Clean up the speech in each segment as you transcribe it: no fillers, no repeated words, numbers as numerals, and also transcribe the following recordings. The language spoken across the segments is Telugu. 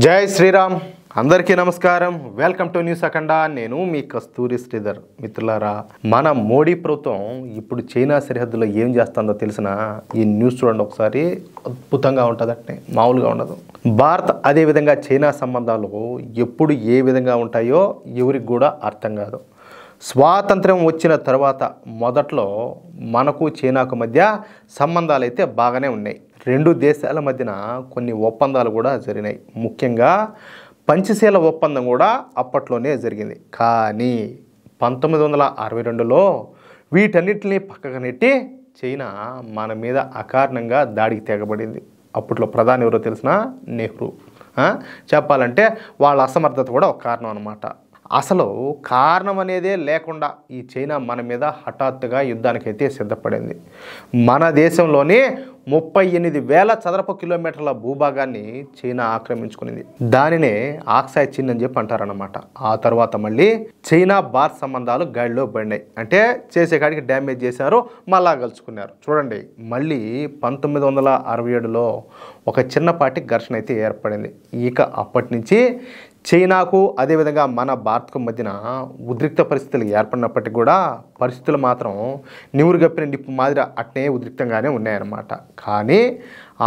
జై శ్రీరామ్ అందరికీ నమస్కారం. వెల్కమ్ టు న్యూస్ అఖండ. నేను మీ కస్తూరి శ్రీధర్. మిత్రులారా, మన మోడీ ప్రభుత్వం ఇప్పుడు చైనా సరిహద్దులో ఏం చేస్తుందో తెలిసిన ఈ న్యూస్ చూడండి ఒకసారి. అద్భుతంగా ఉంటుంది, అట్నే మామూలుగా ఉండదు. భారత్ అదేవిధంగా చైనా సంబంధాలు ఎప్పుడు ఏ విధంగా ఉంటాయో ఎవరికి కూడా అర్థం కాదు. స్వాతంత్ర్యం వచ్చిన తర్వాత మొదట్లో మనకు చైనాకు మధ్య సంబంధాలు అయితే బాగానే ఉన్నాయి. రెండు దేశాల మధ్యన కొన్ని ఒప్పందాలు కూడా జరిగినాయి. ముఖ్యంగా పంచశీల ఒప్పందం కూడా అప్పట్లోనే జరిగింది. కానీ 1962లో వీటన్నిటిని పక్కకు నెట్టి చైనా మన మీద అకారణంగా దాడికి తెగబడింది. అప్పట్లో ప్రధాని ఎవరో తెలిసిన నెహ్రూ. చెప్పాలంటే వాళ్ళ అసమర్థత కూడా ఒక కారణం అన్నమాట. అసలు కారణం అనేదే లేకుండా ఈ చైనా మన మీద హఠాత్తుగా యుద్ధానికైతే సిద్ధపడింది. మన దేశంలోని 38,000 చదరపు కిలోమీటర్ల భూభాగాన్ని చైనా ఆక్రమించుకునింది. దానినే ఆక్సాయ్ చిన్ అని చెప్పి అంటారన్నమాట. ఆ తర్వాత మళ్ళీ చైనా భారత్ సంబంధాలు గాడిలో పడినాయి. అంటే చేసే కాడికి డ్యామేజ్ చేశారు, మళ్ళా కలుసుకున్నారు. చూడండి, మళ్ళీ 1967లో ఒక చిన్నపాటి ఘర్షణ అయితే ఏర్పడింది. ఇక అప్పటి నుంచి చైనాకు అదేవిధంగా మన భారత్కు మధ్యన ఉద్రిక్త పరిస్థితులు ఏర్పడినప్పటికీ కూడా పరిస్థితులు మాత్రం నివురుగప్పిన నిప్పు మాదిరి అట్నే ఉద్రిక్తంగానే ఉన్నాయన్నమాట. కానీ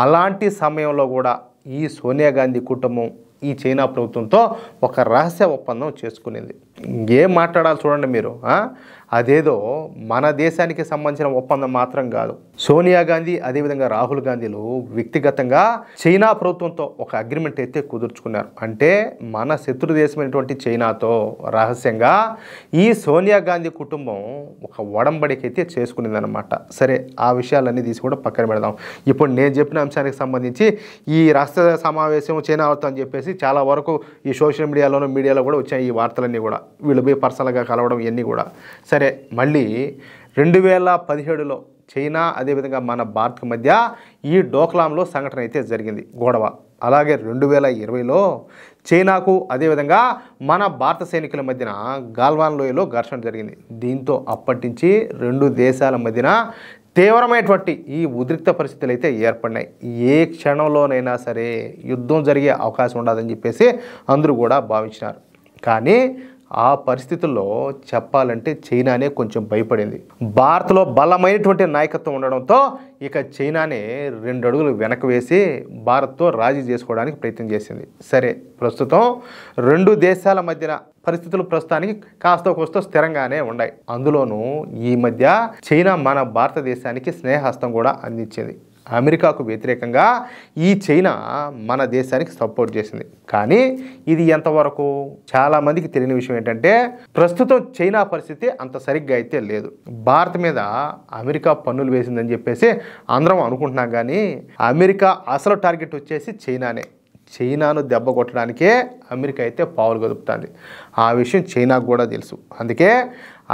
అలాంటి సమయంలో కూడా ఈ సోనియా గాంధీ కుటుంబం ఈ చైనా ప్రభుత్వంతో ఒక రహస్య ఒప్పందం చేసుకునింది. ఏం మాట్లాడాలి చూడండి మీరు. అదేదో మన దేశానికి సంబంధించిన ఒప్పందం మాత్రం కాదు. సోనియా గాంధీ అదేవిధంగా రాహుల్ గాంధీలు వ్యక్తిగతంగా చైనా ప్రభుత్వంతో ఒక అగ్రిమెంట్ అయితే కుదుర్చుకున్నారు. అంటే మన శత్రు దేశమైనటువంటి చైనాతో రహస్యంగా ఈ సోనియా గాంధీ కుటుంబం ఒక ఒడంబడిక అయితే చేసుకునిందనమాట. సరే, ఆ విషయాలన్నీ తీసి కూడా పక్కన పెడదాం. ఇప్పుడు నేను చెప్పిన అంశానికి సంబంధించి ఈ రాష్ట్ర సమావేశం చైనా అవుతా అని చెప్పేసి చాలా వరకు ఈ సోషల్ మీడియాలో కూడా వచ్చాయి ఈ వార్తలన్నీ కూడా. వీళ్ళు పోయి పర్సనల్గా కలవడం ఇవన్నీ కూడా. సరే, మళ్ళీ 2017లో చైనా అదేవిధంగా మన భారత్కు మధ్య ఈ డోక్లాంలో సంఘటన అయితే జరిగింది, గొడవ. అలాగే 2020లో చైనాకు అదేవిధంగా మన భారత సైనికుల మధ్యన గాల్వాన్ లోయలో ఘర్షణ జరిగింది. దీంతో అప్పటి నుంచి రెండు దేశాల మధ్యన తీవ్రమైనటువంటి ఈ ఉద్రిక్త పరిస్థితులు అయితే ఏర్పడినాయి. ఏ క్షణంలోనైనా సరే యుద్ధం జరిగే అవకాశం ఉండదని చెప్పేసి అందరూ కూడా భావించినారు. కానీ ఆ పరిస్థితుల్లో చెప్పాలంటే చైనానే కొంచెం భయపడింది. భారత్లో బలమైనటువంటి నాయకత్వం ఉండడంతో ఇక చైనానే 2 అడుగులు వెనక్కి వేసి భారత్తో రాజీ చేసుకోవడానికి ప్రయత్నం చేసింది. సరే, ప్రస్తుతం రెండు దేశాల మధ్యన పరిస్థితులు ప్రస్తుతానికి కాస్త కోస్తో స్థిరంగానే ఉన్నాయి. అందులోనూ ఈ మధ్య చైనా మన భారతదేశానికి స్నేహహస్తం కూడా అందించింది. అమెరికాకు వ్యతిరేకంగా ఈ చైనా మన దేశానికి సపోర్ట్ చేసింది. కానీ ఇది ఎంతవరకు చాలామందికి తెలియని విషయం ఏంటంటే ప్రస్తుతం చైనా పరిస్థితి అంత సరిగ్గా అయితే లేదు. భారత్ మీద అమెరికా పన్నులు వేసిందని చెప్పేసి అందరం అనుకుంటున్నాం. కానీ అమెరికా అసలు టార్గెట్ వచ్చేసి చైనానే. చైనాను దెబ్బ కొట్టడానికే అమెరికా అయితే పావులు కదుపుతుంది. ఆ విషయం చైనాకు కూడా తెలుసు. అందుకే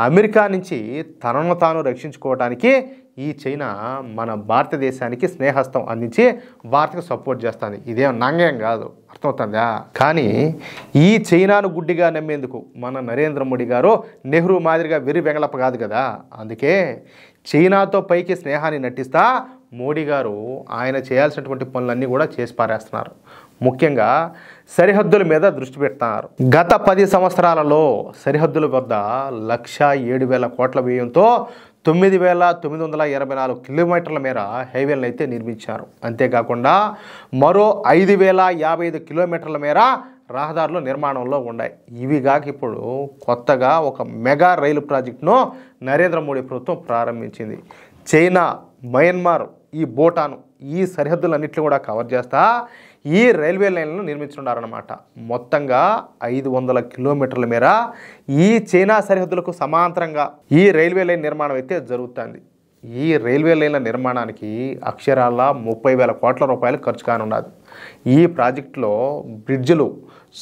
అమెరికా నుంచి తనను తాను రక్షించుకోవడానికి ఈ చైనా మన భారతదేశానికి స్నేహస్తం అందించి భారత్కు సపోర్ట్ చేస్తుంది. ఇదేం నంగేం కాదు, అర్థమవుతుందా? కానీ ఈ చైనాను గుడ్డిగా నమ్మేందుకు మన నరేంద్ర మోడీ గారు నెహ్రూ మాదిరిగా వెర్రి వెంగళప్ప కాదు కదా. అందుకే చైనాతో పైకి స్నేహాన్ని నటిస్తా మోడీ గారు ఆయన చేయాల్సినటువంటి పనులన్నీ కూడా చేసి పారేస్తున్నారు. ముఖ్యంగా సరిహద్దుల మీద దృష్టి పెడుతున్నారు. గత 10 సంవత్సరాలలో సరిహద్దుల వద్ద 1,07,000 కోట్ల వ్యయంతో 9,924 కిలోమీటర్ల మేర హైవేలను అయితే నిర్మించారు. అంతేకాకుండా మరో 5,055 కిలోమీటర్ల మేర రహదారులు నిర్మాణంలో ఉన్నాయి. ఇవి కాక ఇప్పుడు కొత్తగా ఒక మెగా రైలు ప్రాజెక్టును నరేంద్ర మోడీ ప్రభుత్వం ప్రారంభించింది. చైనా, మయన్మార్, ఈ భూటాన్ ఈ సరిహద్దులన్నింటినీ కూడా కవర్ చేస్తా ఈ రైల్వే లైన్లను నిర్మించున్నారన్నమాట. మొత్తంగా 500 కిలోమీటర్ల మేర ఈ చైనా సరిహద్దులకు సమాంతరంగా ఈ రైల్వే లైన్ నిర్మాణం అయితే జరుగుతుంది. ఈ రైల్వే లైన్ల నిర్మాణానికి అక్షరాల 30,000 కోట్ల రూపాయలు ఖర్చు కానున్నది. ఈ ప్రాజెక్టులో బ్రిడ్జిలు,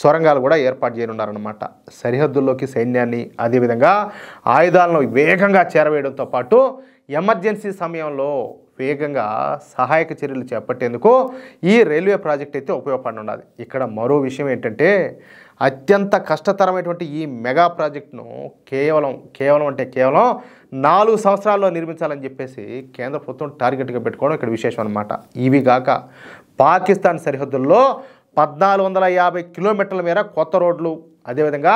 సొరంగాలు కూడా ఏర్పాటు చేయనున్నారన్నమాట. సరిహద్దుల్లోకి సైన్యాన్ని అదేవిధంగా ఆయుధాలను వేగంగా చేరవేయడంతో పాటు ఎమర్జెన్సీ సమయంలో వేగంగా సహాయక చర్యలు చేపట్టేందుకు ఈ రైల్వే ప్రాజెక్ట్ అయితే ఉపయోగపడనున్నది. ఇక్కడ మరో విషయం ఏంటంటే అత్యంత కష్టతరమైనటువంటి ఈ మెగా ప్రాజెక్టును కేవలం 4 సంవత్సరాల్లో నిర్మించాలని చెప్పేసి కేంద్ర ప్రభుత్వం టార్గెట్గా పెట్టుకోవడం ఇక్కడ విశేషం అన్నమాట. ఇవి కాక పాకిస్తాన్ సరిహద్దుల్లో 1450 కిలోమీటర్ల మేర కొత్త రోడ్లు, అదేవిధంగా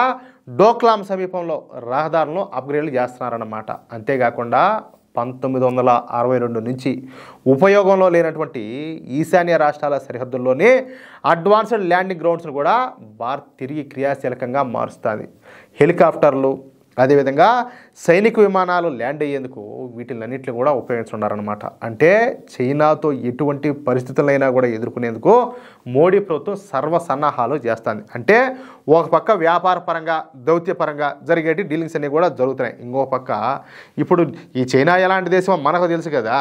డోక్లాం సమీపంలో రహదారులను అప్గ్రేడ్లు చేస్తున్నారన్నమాట. అంతేకాకుండా 1962 నుంచి ఉపయోగంలో లేనటువంటి ఈశాన్య రాష్ట్రాల సరిహద్దుల్లోనే అడ్వాన్స్డ్ ల్యాండింగ్ గ్రౌండ్స్ను కూడా భారత్ తిరిగి క్రియాశీలకంగా మారుస్తుంది. హెలికాప్టర్లు, అదేవిధంగా సైనిక విమానాలు ల్యాండ్ అయ్యేందుకు వీటిలన్నింటినీ కూడా ఉపయోగిస్తున్నారన్నమాట. అంటే చైనాతో ఎటువంటి పరిస్థితులైనా కూడా ఎదుర్కొనేందుకు మోడీ ప్రభుత్వం సర్వసన్నాహాలు చేస్తుంది. అంటే ఒక పక్క వ్యాపార పరంగా, దౌత్యపరంగా జరిగేటి డీలింగ్స్ అన్నీ కూడా జరుగుతున్నాయి. ఇంకో పక్క ఇప్పుడు ఈ చైనా ఎలాంటి దేశమో మనకు తెలుసు కదా,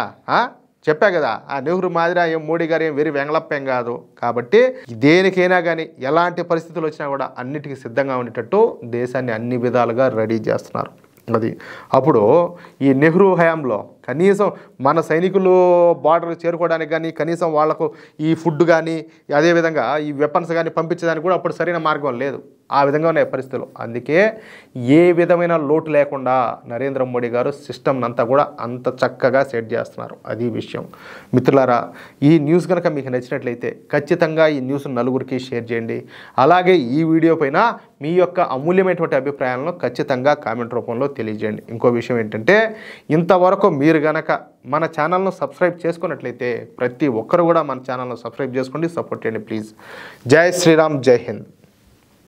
చెప్పా కదా, ఆ నెహ్రూ మాదిరి ఏం మోడీ గారు ఏం వెరీ వెంగళప్పేం కాదు. కాబట్టి దేనికైనా కానీ ఎలాంటి పరిస్థితులు వచ్చినా కూడా అన్నిటికీ సిద్ధంగా ఉండేటట్టు దేశాన్ని అన్ని విధాలుగా రెడీ చేస్తున్నారు. అది అప్పుడు ఈ నెహ్రూ హయాంలో కనీసం మన సైనికులు బార్డర్ చేరుకోవడానికి కానీ, కనీసం వాళ్లకు ఈ ఫుడ్ కానీ, అదేవిధంగా ఈ వెపన్స్ కానీ పంపించడానికి కూడా అప్పుడు సరైన మార్గం లేదు. ఆ విధంగా ఉన్నాయి పరిస్థితులు. అందుకే ఏ విధమైన లోటు లేకుండా నరేంద్ర మోడీ గారు సిస్టమ్ అంతా కూడా అంత చక్కగా సెట్ చేస్తున్నారు. అది విషయం. మిత్రులారా, ఈ న్యూస్ కనుక మీకు నచ్చినట్లయితే ఖచ్చితంగా ఈ న్యూస్ నలుగురికి షేర్ చేయండి. అలాగే ఈ వీడియో పైన మీ యొక్క అమూల్యమైనటువంటి అభిప్రాయాలను ఖచ్చితంగా కామెంట్ రూపంలో తెలియజేయండి. ఇంకో విషయం ఏంటంటే, ఇంతవరకు మీరు గనక మన ఛానల్ను సబ్స్క్రైబ్ చేసుకున్నట్లయితే ప్రతి ఒక్కరు కూడా మన ఛానల్ను సబ్స్క్రైబ్ చేసుకోండి, సపోర్ట్ చేయండి ప్లీజ్. జై శ్రీరామ్, జై హింద్.